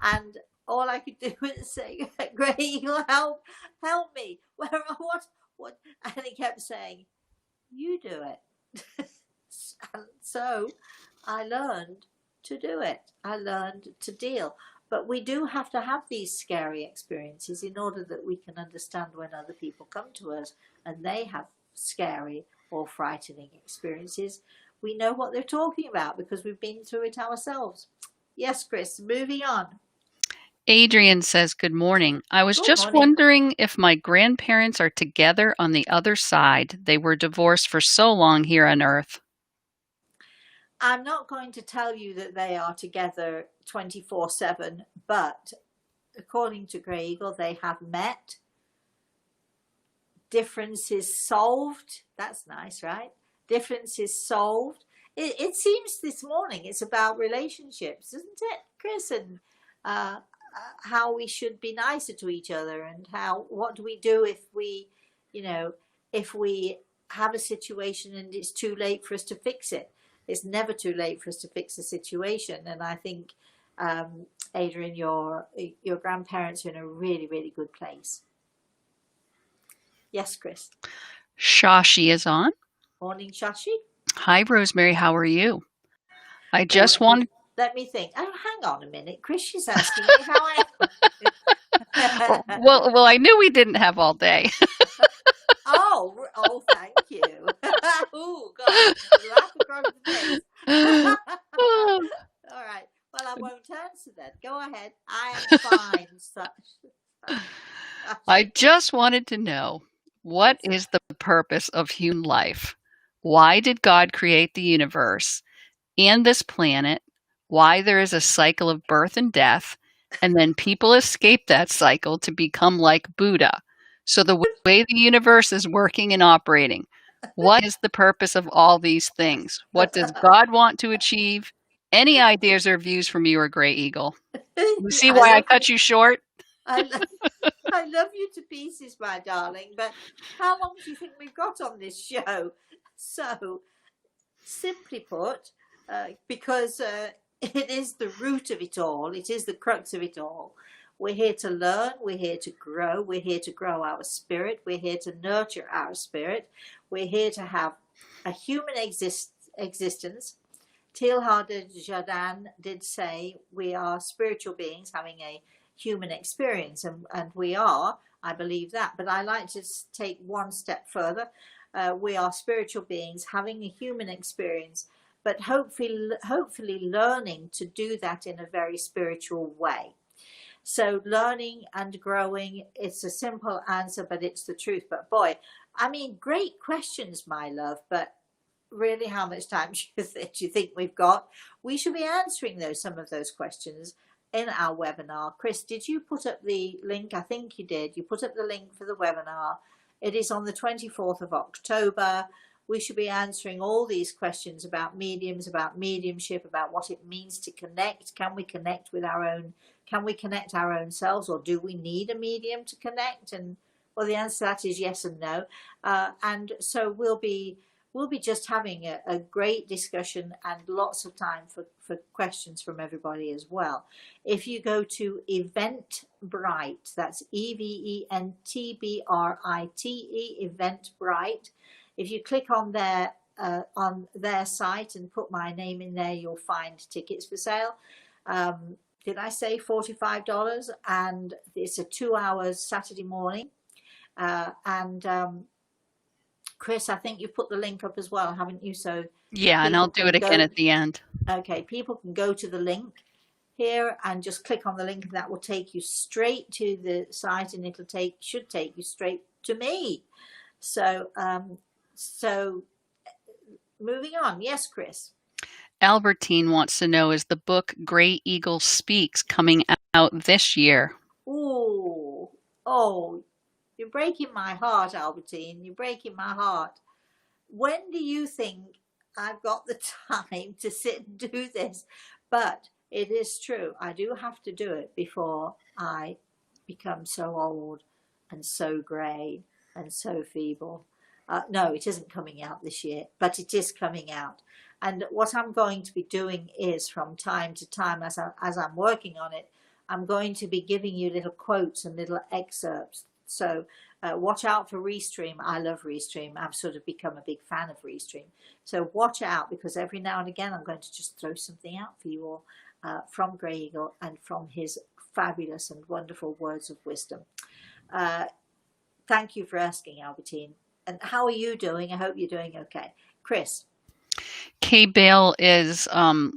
And all I could do was say, "Grey Eagle, help me! What?" And he kept saying, "You do it." And so I learned to do it. I learned to deal. But we do have to have these scary experiences in order that we can understand when other people come to us and they have scary or frightening experiences. We know what they're talking about because we've been through it ourselves. Yes, Chris, moving on. Adrian says, good morning. I was just wondering if my grandparents are together on the other side. They were divorced for so long here on Earth. I'm not going to tell you that they are together 24/7, but according to Grey Eagle, they have met. Differences solved. That's nice, right? Differences solved. It seems this morning it's about relationships, isn't it, Chris? And how we should be nicer to each other, and what do we do if we have a situation and it's too late for us to fix it. It's never too late for us to fix a situation. And I think, Adrian, your grandparents are in a really, really good place. Yes, Chris. Shashi is on. Morning, Shashi. Hi, Rosemary. How are you? I just wanted... Let me think. Oh, hang on a minute. Chris, she's asking me how I am. well, I knew we didn't have all day. Oh, thank you. Oh, God. Laugh across the face. All right. I won't answer that. Go ahead. I am fine. I just wanted to know, what Yes. is the purpose of human life? Why did God create the universe and this planet? Why there is a cycle of birth and death, and then people escape that cycle to become like Buddha. So the way the universe is working and operating, what is the purpose of all these things? What does God want to achieve? Any ideas or views from you or Gray Eagle? You see I why I love you. cut you short? I love, I love you to pieces, my darling. But how long do you think we've got on this show? So, simply put, because it is the root of it all, it is the crux of it all. We're here to learn, we're here to grow, we're here to grow our spirit, we're here to nurture our spirit, we're here to have a human existence. Teilhard de Chardin did say we are spiritual beings having a human experience, and we are, I believe that. But I like to take one step further. We are spiritual beings having a human experience, but hopefully learning to do that in a very spiritual way. So learning and growing, it's a simple answer, but it's the truth. But boy, I mean, great questions, my love, but really, how much time do you think we've got? We should be answering some of those questions in our webinar. Chris, did you put up the link? I think you did. You put up the link for the webinar. It is on the 24th of October. We should be answering all these questions about mediums, about mediumship, about what it means to connect. Can we connect with can we connect our own selves, or do we need a medium to connect? And well, the answer to that is yes and no. And so we'll be just having a great discussion and lots of time for questions from everybody as well. If you go to Eventbrite, that's EVENTBRITE, Eventbrite. If you click on their site and put my name in there, you'll find tickets for sale. Did I say $45? And it's a 2 hours Saturday morning. Chris, I think you've put the link up as well, haven't you? So Yeah, and I'll do it again at the end. Okay, people can go to the link here and just click on the link, and that will take you straight to the site, and should take you straight to me. So moving on. Yes, Chris. Albertine wants to know, is the book Gray Eagle Speaks coming out this year? Oh, you're breaking my heart, Albertine. You're breaking my heart. When do you think I've got the time to sit and do this? But it is true. I do have to do it before I become so old and so grey and so feeble. No, it isn't coming out this year, but it is coming out. And what I'm going to be doing is, from time to time, as I'm working on it, I'm going to be giving you little quotes and little excerpts. So watch out for Restream. I love Restream. I've sort of become a big fan of Restream. So watch out, because every now and again I'm going to just throw something out for you all from Grey Eagle and from his fabulous and wonderful words of wisdom. Thank you for asking, Albertine. And how are you doing? I hope you're doing okay. Chris. Kay Bale is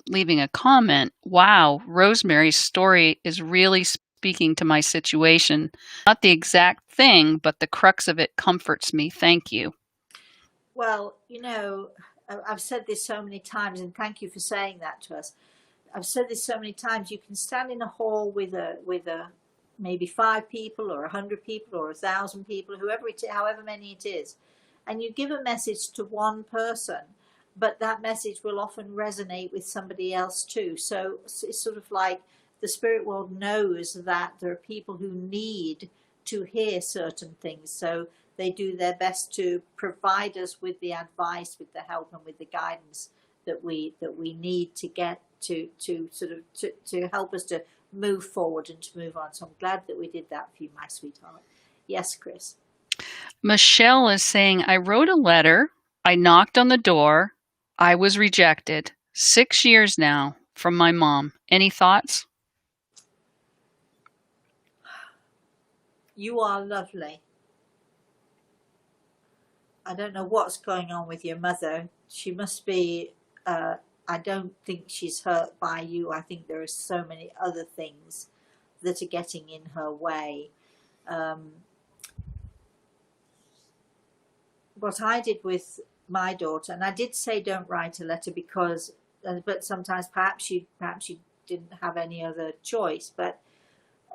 leaving a comment. Wow, Rosemary's story is really speaking to my situation. Not the exact thing, but the crux of it comforts me. Thank you. Well, you know, I've said this so many times, and thank you for saying that to us. I've said this so many times. You can stand in a hall with maybe 5 people or 100 people or 1,000 people, however many it is, and you give a message to one person, but that message will often resonate with somebody else too. So it's sort of like the spirit world knows that there are people who need to hear certain things, so they do their best to provide us with the advice, with the help, and with the guidance that we need to get to help us to move forward and to move on. So I'm glad that we did that for you, my sweetheart. Yes, Chris. Michelle is saying, I wrote a letter, I knocked on the door, I was rejected. 6 years now from my mom. Any thoughts? You are lovely. I don't know what's going on with your mother. She must be I don't think she's hurt by you. I think there are so many other things that are getting in her way. What I did with my daughter, and I did say don't write a letter because, but sometimes perhaps you didn't have any other choice. But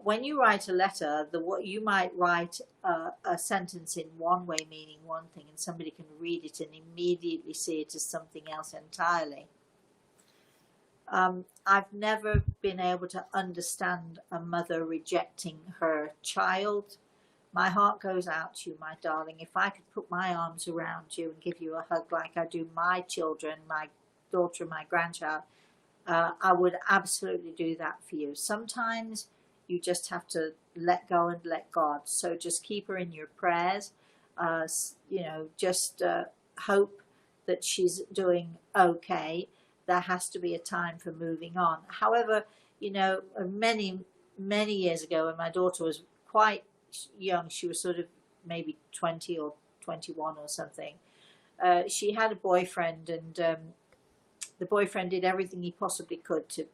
when you write a letter, you might write a sentence in one way, meaning one thing, and somebody can read it and immediately see it as something else entirely. I've never been able to understand a mother rejecting her child. My heart goes out to you, my darling. If I could put my arms around you and give you a hug like I do my children, my daughter and my grandchild, I would absolutely do that for you. Sometimes you just have to let go and let God. So just keep her in your prayers. Just hope that she's doing okay. There has to be a time for moving on. However, many, many years ago when my daughter was quite young, she was sort of maybe 20 or 21 or something, she had a boyfriend, and the boyfriend did everything he possibly could to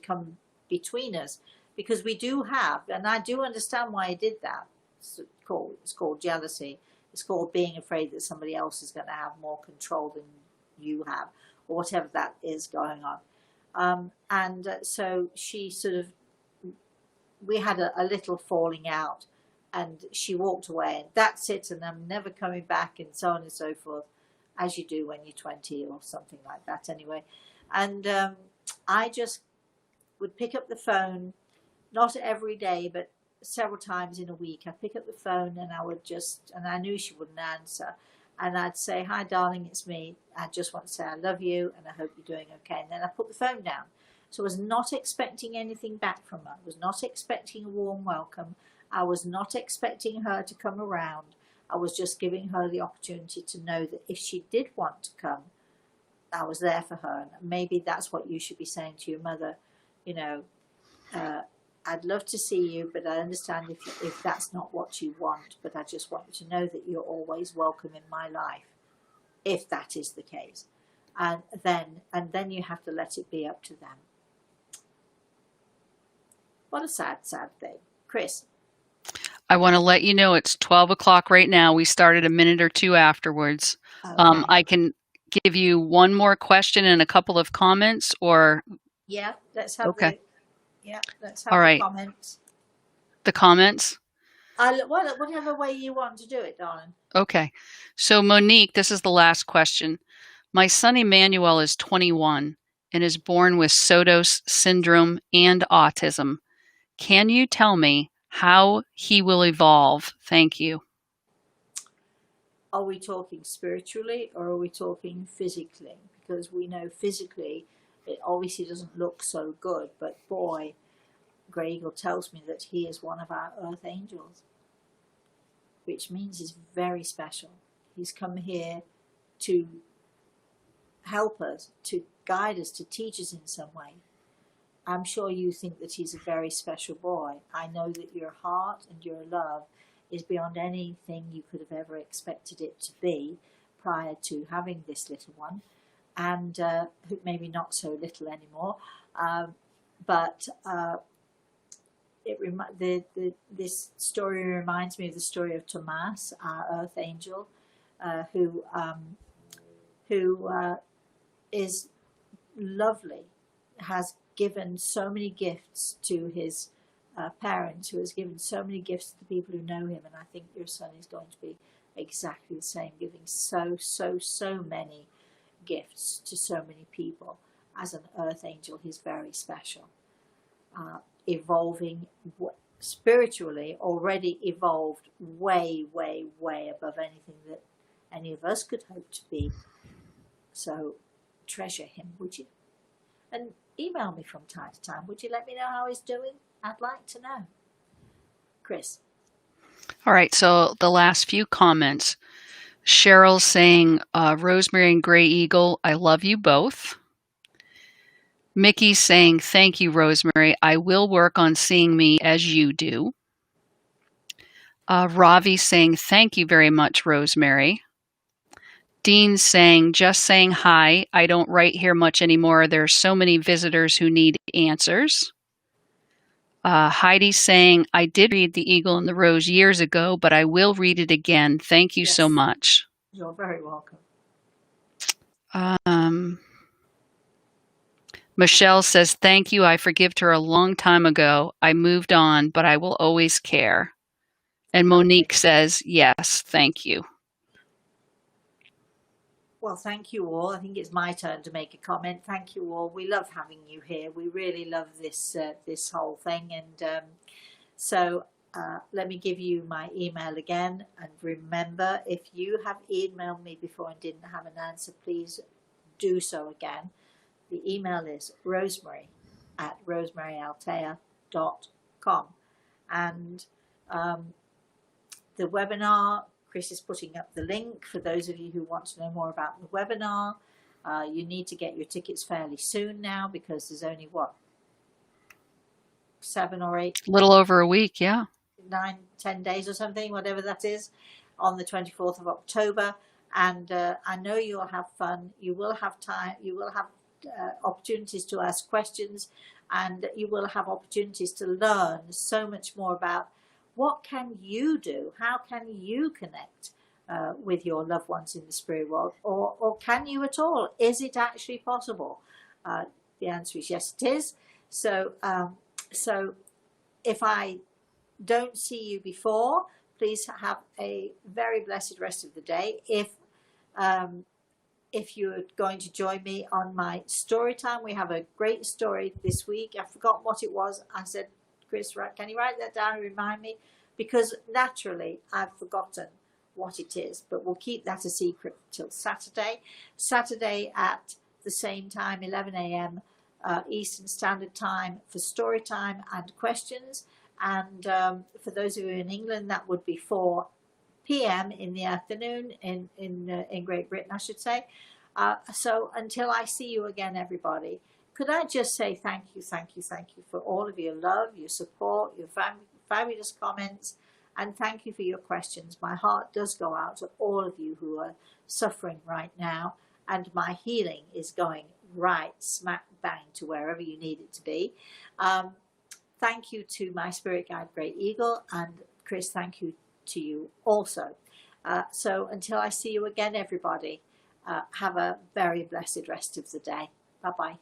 come between us, because we do have, and I do understand why he did that. It's called jealousy. It's called being afraid that somebody else is going to have more control than you have, or whatever that is going on. So she we had a little falling out, and she walked away, and that's it, and I'm never coming back, and so on and so forth, as you do when you're 20 or something like that anyway. And I just would pick up the phone, not every day, but several times in a week. I'd pick up the phone, and and I knew she wouldn't answer, and I'd say, "Hi darling, it's me. I just want to say I love you and I hope you're doing okay." And then I put the phone down. So I was not expecting anything back from her. I was not expecting a warm welcome. I was not expecting her to come around. I was just giving her the opportunity to know that if she did want to come, I was there for her. And maybe that's what you should be saying to your mother. I'd love to see you, but I understand if that's not what you want, but I just want you to know that you're always welcome in my life, if that is the case. And then you have to let it be up to them. What a sad, sad thing. Chris. I want to let you know it's 12 o'clock right now. We started a minute or two afterwards. Okay. I can give you one more question and a couple of comments, or... Yeah, let's have okay. Let's have all right. The comments. The comments? Whatever way you want to do it, darling. Okay. So Monique, this is the last question. My son Emmanuel is 21 and is born with Sotos syndrome and autism. Can you tell me how he will evolve? Thank you. Are we talking spiritually or are we talking physically? Because we know physically it obviously doesn't look so good, but boy, Grey Eagle tells me that he is one of our earth angels, which means he's very special. He's come here to help us, to guide us, to teach us in some way. I'm sure you think that he's a very special boy. I know that your heart and your love is beyond anything you could have ever expected it to be prior to having this little one, and maybe not so little anymore. This story reminds me of the story of Tomas, our earth angel, who is lovely, has given so many gifts to his parents, who has given so many gifts to the people who know him, and I think your son is going to be exactly the same, giving so many gifts to so many people. As an earth angel, he's very special. Evolving spiritually, already evolved way above anything that any of us could hope to be. So treasure him, would you? And email me from time to time. Would you let me know how he's doing? I'd like to know. Chris. All right, so the last few comments. Cheryl's saying, Rosemary and Grey Eagle, I love you both. Mickey's saying, thank you, Rosemary. I will work on seeing me as you do. Ravi saying, thank you very much, Rosemary. Dean's saying, just saying hi. I don't write here much anymore. There are so many visitors who need answers. Heidi's saying, I did read The Eagle and the Rose years ago, but I will read it again. Thank you so much. You're very welcome. Michelle says, thank you. I forgave her a long time ago. I moved on, but I will always care. And Monique says, yes, thank you. Well, thank you all. I think it's my turn to make a comment. Thank you all. We love having you here. We really love this this whole thing. And so let me give you my email again. And remember, if you have emailed me before and didn't have an answer, please do so again. The email is rosemary@rosemaryaltea.com. And the webinar, Chris is putting up the link for those of you who want to know more about the webinar. You need to get your tickets fairly soon now because there's only, what, 7 or 8? A little over a week, yeah. 9, 10 days or something, whatever that is, on the 24th of October. And I know you'll have fun. You will have time. You will have opportunities to ask questions, and you will have opportunities to learn so much more about what can you do? How can you connect with your loved ones in the spirit world? Or can you at all? Is it actually possible? The answer is yes, it is. So, so if I don't see you before, please have a very blessed rest of the day. If you're going to join me on my story time, we have a great story this week. I forgot what it was. I said, Chris, can you write that down and remind me? Because naturally I've forgotten what it is, but we'll keep that a secret till Saturday. Saturday at the same time, 11 a.m. Eastern Standard Time for story time and questions. And for those of you in England, that would be 4 p.m. in the afternoon in Great Britain, I should say. So until I see you again, everybody, could I just say thank you for all of your love, your support, your fabulous comments, and thank you for your questions. My heart does go out to all of you who are suffering right now, and my healing is going right smack bang to wherever you need it to be. Thank you to my spirit guide, Great Eagle, and Chris, thank you to you also. So until I see you again, everybody, have a very blessed rest of the day. Bye-bye.